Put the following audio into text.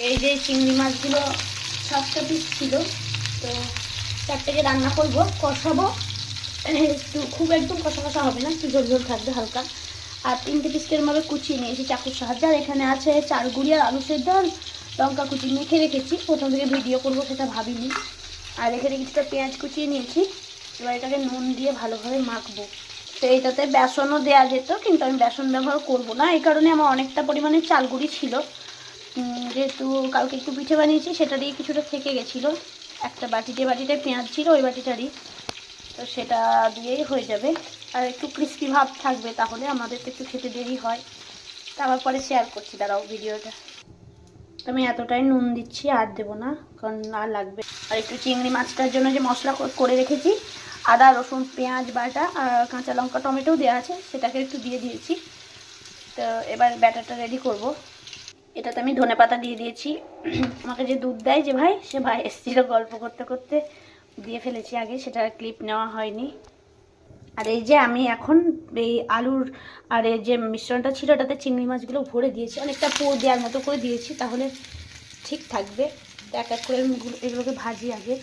এই যে চিংড়ি মাছগুলো 7টা পিস ছিল, তো 4টাকে রান্না করবো, কষাবো একটু, খুব একদম কষা কষা হবে না, একটু ঝোল ঝোল থাকবে হালকা। আর 3টে পিস এরমভাবে কুচিয়ে নিয়েছি চাকুর সাহায্যে। আর এখানে আছে চালগুড়ি আর আলু সেদ্ধ আর লঙ্কা কুচি মেখে রেখেছি, প্রথম থেকে ভিডিও করবো সেটা ভাবিনি। আর এখানে কিছুটা পেঁয়াজ কুচিয়ে নিয়েছি, এবার এটাকে নুন দিয়ে ভালোভাবে মাখবো। তো এইটাতে বেসনও দেওয়া যেত, কিন্তু আমি বেসন ব্যবহার করব না, এই কারণে আমার অনেকটা পরিমাণে চালগুড়ি ছিল, যেহেতু কালকে একটু পিঠে বানিয়েছি সেটা দিয়ে কিছুটা থেকে গেছিলো। একটা বাটিটায় পেঁয়াজ ছিল, ওই বাটিটারই, তো সেটা দিয়েই হয়ে যাবে। আর একটু ক্রিস্পি ভাব থাকবে, তাহলে আমাদের তো একটু খেতে দেরি হয়। তারপর পরে শেয়ার করছি, দাঁড়াও ভিডিওটা। আমি এতটাই নুন দিচ্ছি, আর দেবো না, কারণ আর লাগবে। আর একটু চিংড়ি মাছটার জন্য যে মশলা করে রেখেছি, আদা রসুন পেঁয়াজ বাটা আর কাঁচা লঙ্কা টমেটোও দেওয়া আছে, সেটাকে একটু দিয়ে দিয়েছি। তো এবার ব্যাটারটা রেডি করব। এটাতে আমি ধনেপাতা দিয়ে দিয়েছি। আমাকে যে দুধ দেয় যে ভাই, সে ভাই এসেছিল, গল্প করতে করতে দিয়ে ফেলেছি আগে, সেটা ক্লিপ নেওয়া হয়নি। আর এই যে আমি এখন এই আলুর আর এই যে মিশ্রণটা ছিল, ওটাতে চিংড়ি মাছগুলো ভরে দিয়েছি, অনেকটা পুর দেওয়ার মতো করে দিয়েছি, তাহলে ঠিক থাকবে। তো এক এক করে এগুলোকে ভাজি আগে।